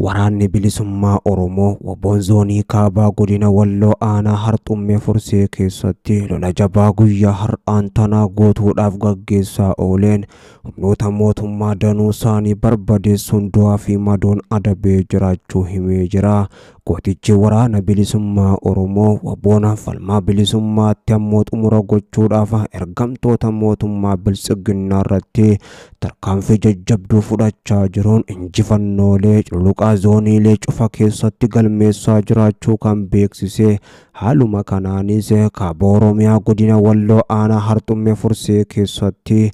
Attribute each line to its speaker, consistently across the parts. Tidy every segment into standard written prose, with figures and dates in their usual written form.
Speaker 1: waraanni bilisummaa Oromoo Waboon zoonii kaabaa godina Walloo aanaa Harxummee Fursee keessatti lola jabaa guyyaa har'aan tanaa gootuudhaaf gaggeessaa ooleen humnoota mootummaa danuu isaanii barbadeessuun du'aa fi madoon adabee jiraachuu himee jira. Gootichi waraana bilisummaa Oromoo Waboon falmaa bilisummaatti ammoo xumura gochuudhaaf ergamtoota mootummaa Biltsiginnaa irratti tarkaanfii jajjabduu fudhachaa jiruun injifannoolee cululuqaa zooniilee cufa keessatti galmeessaa jiraachuu kan beeksise. Haaluma kanaanis kaaba Oromiyaa godina Walloo aanaa Harxummee Fursee keessatti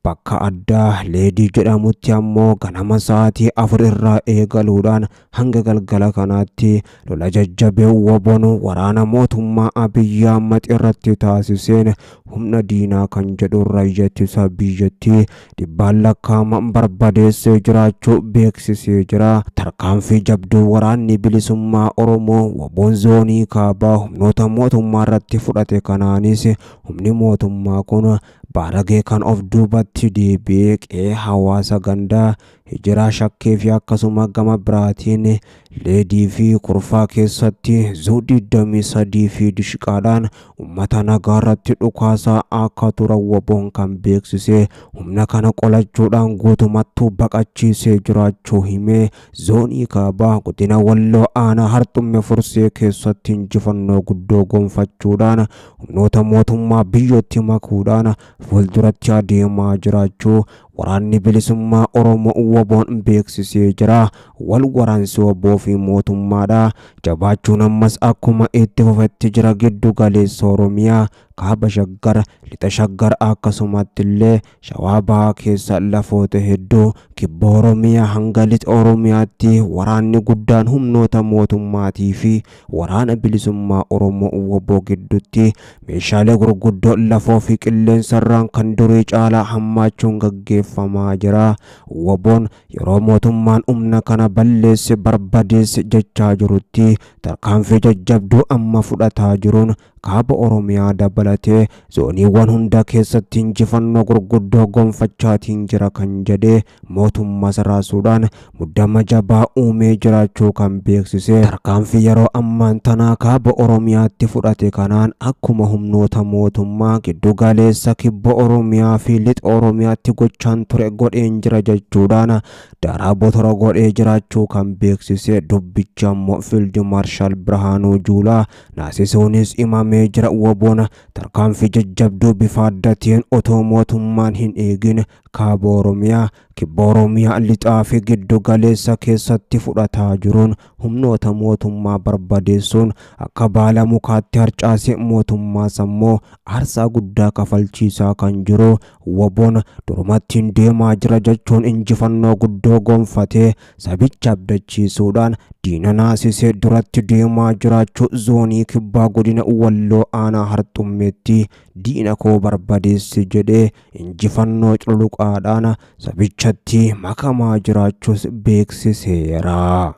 Speaker 1: bakka addaa Leedii jedhamutti ammoo ganama sa'aatii 4 irraa eegaluudhaan hanga galgala kanaatti lola jajjabee Waboon waraana mootummaa Abiyyi Ahmad irratti taasiseen humna diinaa kan jedhu raayyaa biyyattii dhibbaan lakkaa'aman barbadeessee jiraachuu beeksisee jira. Tarkaanfii jabduu waraanni bilisummaa Oromoo Waboon zoonii kaabaa humnoota mootummaa irratti fudhate kanaanis humni mootummaa kun baaragee kan of duubatti deebi'ee qe'ee hawaasa gandaa Hijiraa shakkee fi akkasuma gama biraatiin Leedii fi Kurfaa keessatti Zuu 23 fi Dishqaadhaan uummata nagaa irratti dhukaasaa akka turan Waboon kan beeksise. Humna kana qolachuudhaan guutumattuu baqachiisee jiraachuu himee zoonii kaabaa godina Walloo aanaa Harxummee Fursee keessatti injifannoo guddoo gonfachuudhaan humnoota mootummaa biyyootti makuudhaan fuulduratti adeemaa jiraachuu waraanni bilisummaa Oromoo Waboon beeksisee jira. Wal waraansi Waboo fi mootummaadha jabaachuun ammas akkuma itti fufetti jira. Giddu galeessa Oromiyaa kaaba Shaggar, lixa Shaggar akkasumatti illee Shawaa Bahaa keessa lafoota hedduu kibba Oromiyaa hanga lixa Oromiyaatti waraanni guddaan humnoota mootummaatii fi waraana bilisummaa Oromoo Waboo gidduutti meeshaalee gurguddoo lafoo fi qilleensarraan kan durii caalaa hammaachuun gaggeeffamaa jira. Waboon yeroo mootummaan humna kana balleesse barbadeesse jechaa jirutti tarkaanfii jajjabduu amma fudhataa jiruun kaaba Oromiyaa dabalatee zooniiwwan hunda keessatti injifannoo gurguddoo gonfachaatiin jira kan jedhe mootummaa raasuudhaan muddama jabaa uumee jiraachuu kan beeksise. Tarkaanfii yeroo ammaan tanaa kaaba Oromiyaatti fudhate kanaan akkuma humnoota mootummaa giddu galeessa kibba Oromiyaa fi lixa Oromiyaatti gochaan ture godheen jira jechuudhaan daaraa botora godhee jiraachuu kan beeksise. Dubbichi ammoo Fiild Maarshaal Birhaanuu Juulaa naasisuunis imamee jira. Waboon tarkaanfii jajjabduu bifa addaatiin otoo mootummaan hin eegin kaaba Oromiyaa kibba Oromiyaa lixaa fi giddu galeessa keessatti fudhataa jiruun humnoota mootummaa barbadeessuun akka baala mukaatti harcaase mootummaa sammoo aarsaa guddaa kafalchiisaa kan jiru. Waboon durumattiin deemaa jira jechuun injifannoo guddoo gonfatee sabicha abdachiisuudhaan diina naasisee duratti deemaa jiraachuu zoonii kibbaa godina Walloo aanaa Harxummeetti diina koo barbadeesse jedhee injifannoo cululuqaadhaan sabichatti makamaa jiraachuus beeksiseera.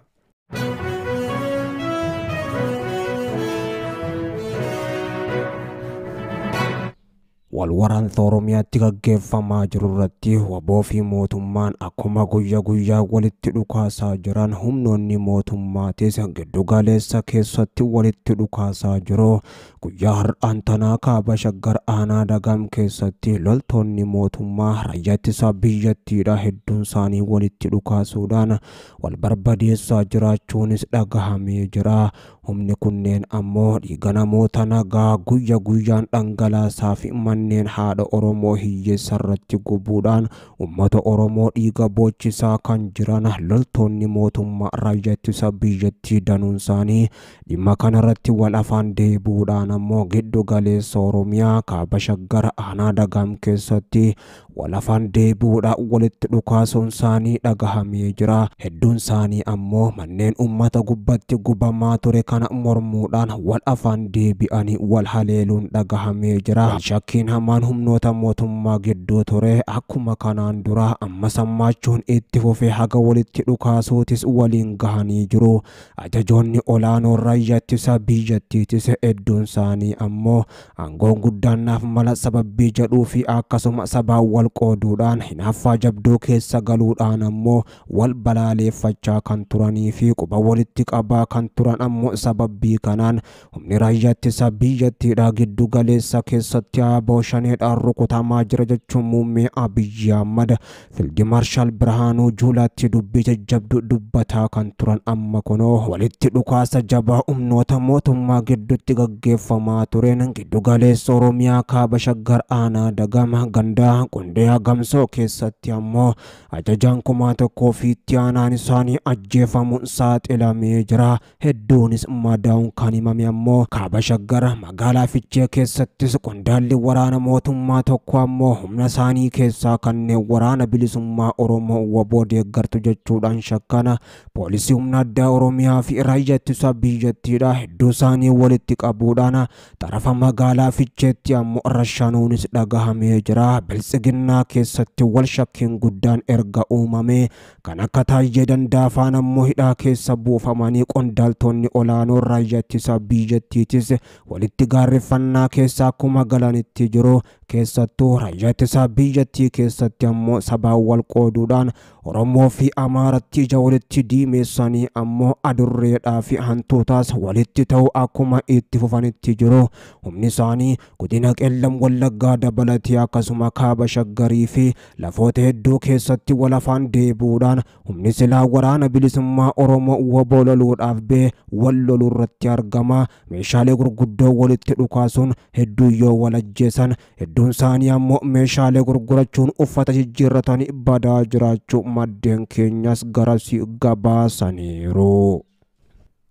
Speaker 1: Wal waraansa Oromiyaatti gaggeeffamaa jiru irratti Waboo fi mootummaan akkuma guyyaa walitti dhukaasaa jiran humnoonni mootummaatis giddu galeessa keessatti walitti dhukaasaa jiru. Guyyaa har'aan tanaa kaaba Shaggar aanaa Dagam keessatti loltoonni mootummaa raayyaa ittisa biyyattiidha hedduun isaanii walitti dhukaasuudhaan wal barbadeessaa jiraachuunis dhagahamee jira. Humni kunneen ammoo dhiiga namoota nagaa guyyaan dhangalaasaa fi manneen haadha Oromoo hiyyeessa irratti gubuudhaan uummata Oromoo dhiiga boochisaa kan jiran loltoonni mootummaa raayyaa ittisa biyyattii danuun isaanii dhimma kanarratti wal afaan deebuudhaan ammoo giddu galeessa Oromiyaa kaaba Shaggar aanaa Dagam keessatti wal afaan deebuudhaan walitti dhukaasuun isaanii dhagahamee jira. Hedduun isaanii ammoo manneen uummata gubbatti gubamaa ture kana mormuudhaan wal afaan deebi'anii wal haleeluun dhagahamee jira. Shakkiin hamaan humnoota mootummaa gidduu ture akkuma kanaan dura amma sammaachuun itti fufee haga walitti dhukaasuutis waliin gahanii jiru. Ajajoonni olaanoo raayyaa ittisa biyyattiitis hedduun isaanii ammoo aangoo guddaannaaf mala sababbii jedhuu fi akkasuma sabaa wal qooduudhaan hinaaffaa jabduu keessa galuudhaan ammoo wal balaaleeffachaa kan turanii fi quba walitti qabaa kan turan ammoo sababbii kanaan humni raayyaa ittisa biyyattiidhaa giddu galeessa keessatti aboo shaneedhaan rukutamaa jira jechuun muummee Abiyyi Ahmad Fiild Maarshaal Birhaanuu Juulaatti dubbii jajjabduu dubbataa kan turan amma kunoo walitti dhukaasa jabaa humnoota mootummaa gidduutti gaggeeffamaa tureen giddu galeessa Oromiyaa kaaba Shaggar aanaa Dagama gandaa Qondee Gamsoo keessatti ammoo ajajaan kumaa tokkoo fi itti aanaan isaanii ajjeefamuun saaxilamee jira. Hedduunis madaa'uun kan himame ammoo kaaba Shaggar magaalaa Fiichee keessattis qondaalli waraana mootummaa tokko ammoo humna isaanii keessaa kanneen waraana bilisummaa Oromoo WBO deeggartu jechuudhaan shakkana poolisii humna addaa Oromiyaa fi raayyaa ittisa biyyattiidhaa hedduu isaanii walitti qabuudhaan tarafa magaalaa Fiicheetti ammoo rashanuunis dhagahamee jira. Biltsiginnaa keessatti wal shakkiin guddaan erga uumame kan akka Taayyee Danda'a faan ammoo hidhaa keessa buufamanii qondaaltonni olaanoo raayyaa ittisa biyyattiitis walitti gaarreffannaa keessa akkuma galanitti jiru. Keessattuu raayyaa ittisa biyyattii keessatti ammoo sabaa wal qooduudhaan Oromoo fi Amaaratti ija walitti diimeessanii ammoo adurreedhaa fi hantuutaas walitti ta'u akkuma itti fufanitti jiru. Humni isaanii godina Qellam Wallaggaa dabalatee akkasuma kaaba Shaggarii fi lafoota hedduu keessatti wal afaan deebuudhaan humni silaa waraana bilisummaa Oromoo WBO loluudhaaf bee wal lolurratti argama. Meeshaalee gurguddoo walitti dhukaasuun hedduu yoo wal ajjeesan hedduun isaanii ammoo meeshaalee gurgurachuun uffata jijjiirratanii badaa jiraachuu maddeen keenyas garasii gabaasaniiru.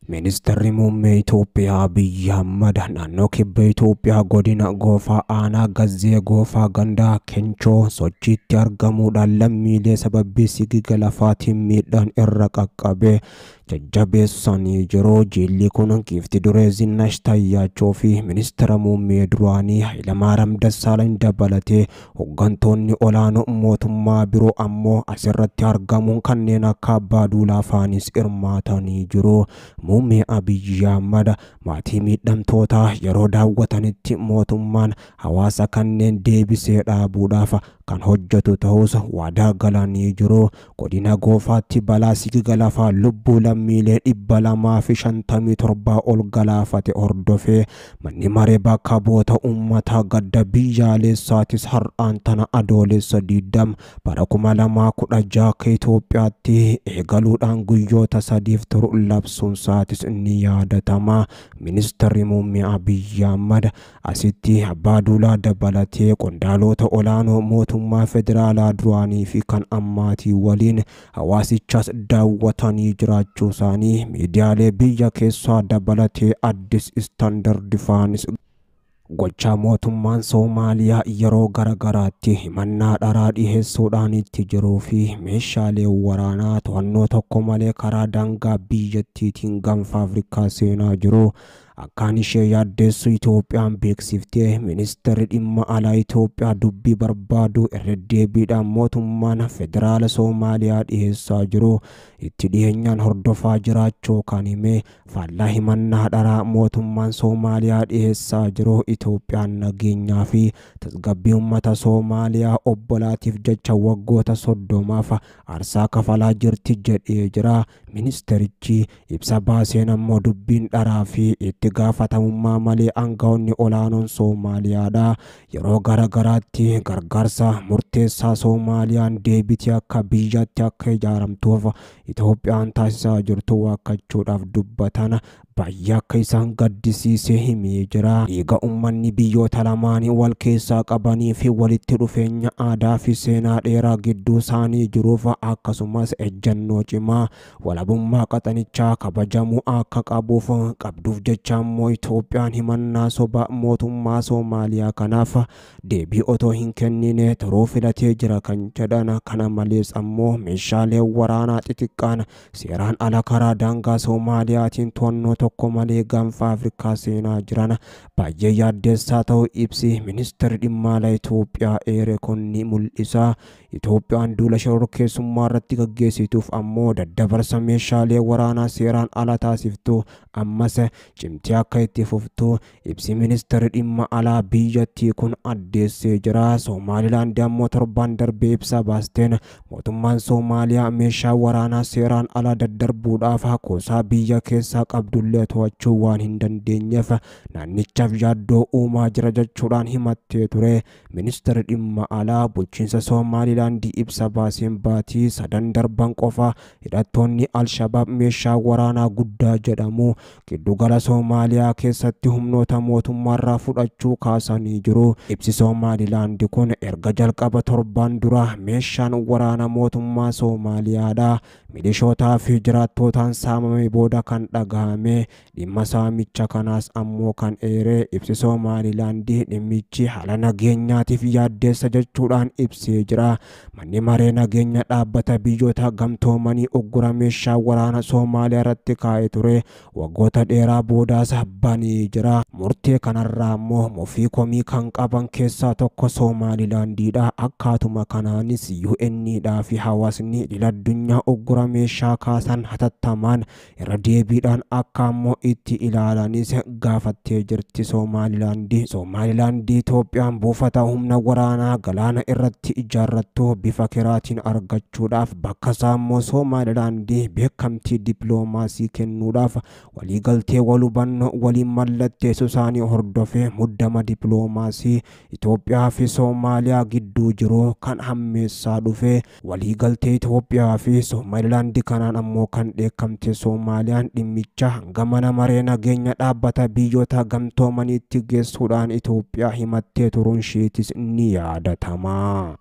Speaker 1: Ministeerri muummee Itoophiyaa Abiyyi Ahmad naannoo kibba Itoophiyaa godina Goofaa aanaa Gazzee Goofaa gandaa Kenchoo sochiitti argamuudhaan lammiilee sababii sigiga lafaatiin miidhaan irra qaqqabe jajjabeessanii jiru. Jilli kun giifti duree Zinnash Tayyaachoo fi ministeera muummee duraanii Hayilamaariyaam Dassaalany dabalatee hooggantoonni olaanoo mootummaa biroo ammoo asirratti argamuun kanneen akka Abbaa Duulaa faanis hirmaatanii jiru. Muummee Abiyyi Ahmad maatii miidhamtootaa yeroo daawwatanitti mootummaan hawaasa kanneen deebisee dhaabuudhaaf kan hojjetu ta'us waadaa galanii jiru. Godina Goofaatti balaa sigiga lafaa lubbuu lammiilee 257 ol galaafate hordofee manni maree bakka bu'oota uummataa gadda biyyaalessaatis har'aan tana adoolessa 20 bara 2016 akka Itoophiyaatti eegaluudhaan guyyoota 3 turu labsuun isaatis ni yaadatama. Ministeerri muummee Abiyyi Ahmad asitti Abbaa Duulaa dabalatee qondaalota olaanoo mootummaa federaalaa duraanii fi kan ammaatii waliin hawaasichas daawwatanii jiraachuu isaanii miidiyaalee biyya keessaa dabalatee Addis Istaandard faanis gochaa mootummaan Soomaaliyaa yeroo garagaraatti himannaa dharaa dhiheessuudhaan itti jiruu fi meeshaalee waraanaa to'annoo tokko malee karaa daangaa biyyattiitiin gaanfa Afrikaa seenaa jiru. Akkaan ishee yaaddeessu Itoophiyaan beeksiftee ministeerri dhimma alaa Itoophiyaa dubbii barbaadu irra deebiidhaan mootummaan federaala Soomaaliyaa dhiheessaa jiru itti dhiyeenyaan hordofaa jiraachuu kan hime. Faallaa himannaa dharaa mootummaan Soomaaliyaa dhiheessaa jiru Itoophiyaan nageenyaa fi tasgabbii uummata Soomaaliyaa obbolaatiif jecha waggoota 30 aarsaa kafalaa jirti jedhee jira. Ministeerichi ibsa baaseen ammoo dubbiin dharaa fi itti gaafatamummaa malee aangawoonni olaanoon Soomaaliyaadha yeroo garagaraatti gargaarsa murteessaa Soomaaliyaan deebitee akka biyyatti akka ijaaramtuuf Itoophiyaan taasisaa jirtu waakkachuudhaaf dubbatan baay'ee akka isaan gaddisiisee himee jira. Dhiiga uummanni biyyoota lamaanii wal keessaa qabanii fi walitti dhufeenya aadaa fi seenaa dheeraa gidduu isaanii jiruuf akkasumas ejjennoo cimaa walabummaa qaxanichaa kabajamuu akka qabuuf qabduuf jecha ammoo Itoophiyaan himannaa soba mootummaa Soomaaliyaa kanaaf deebii otoo hin kennine turuu filatee jira kan jedhan. Kana malees ammoo meeshaalee waraanaa xixiqqaan seeraan ala karaa daangaa Soomaaliyaatiin to'annoo tokko malee gaanfa Afrikaa seenaa jiran baay'ee yaaddeessaa ta'uu ibsi ministeerri dhimma alaa Itoophiyaa eere kun ni mul'isa. Itoophiyaan duula shororkeessummaa irratti gaggeessituuf ammoo daddabarsa meeshaalee waraanaa seeraan ala taasiftu ammas cimtee cittee akka itti fuftu ibsi ministeerri dhimma alaa biyyattii kun addeessee jira. Somaalilaand ammoo torban darbee ibsa baasteen mootummaan Soomaaliyaa meeshaa waraanaa seeraan ala daddarbuudhaaf kuusaa biyya keessaa qabdullee to'achuu waan hin dandeenyeef naannichaaf yaaddoo uumaa jira jechuudhaan himattee ture. Ministeerri dhimma alaa bulchiinsa Somaalilaand ibsa baaseen baatii 3 darban qofa hidhattoonni Al-Shabaab meeshaa waraanaa guddaa jedhamu giddugala Soomaaliyaa keessatti humnoota mootummaarraa fudhachuu kaasanii jiru. Ibsi Somaalilaand kun erga jalqaba torban dura meeshaan waraana mootummaa Soomaaliyaadha milishootaa fi jiraattootaan saamame booda kan dhagahame. Dhimma saamicha kanaas ammoo kan eere ibsi Somaalilaand dhimmichi haala nageenyaatiif yaaddeessa jechuudhaan ibsee jira. Manni maree nageenya dhaabbata biyyoota gamtoomanii uggura meeshaa waraana Soomaaliyaa irratti kaa'ee ture waggoota dheeraa boodaas banii jira. Murtee kanarraa ammoo mufii komii kan qaban keessaa tokko Somaalilaandidha. Akkaatuma kanaanis UN'dhaa fi hawaasni idil-addunyaa uggura meeshaa kaasan hatattamaan irra deebiidhaan akka ammoo itti ilaalanis gaafattee jirti Somaalilaand. Somaalilaand Itoophiyaan buufata humna waraanaa galaana irratti ijaarrattu bifa kiraatiin argachuudhaaf bakka isaa ammoo Somaalilaand beekamtii dippiloomaasii kennuudhaaf waliigaltee wal hubannoo waliin mallatteessuu isaanii hordofee muddama dippiloomaasii Itoophiyaa fi Soomaaliyaa gidduu jiru kan hammeessaa dhufe. Waliigaltee Itoophiyaa fi Somaalilaand kanaan ammoo kan dheekkamte Soomaaliyaan dhimmicha hanga mana maree nageenya dhaabbata biyyoota gamtoomaniitti geessuudhaan Itoophiyaa himattee turuun isheetis ni yaadatama.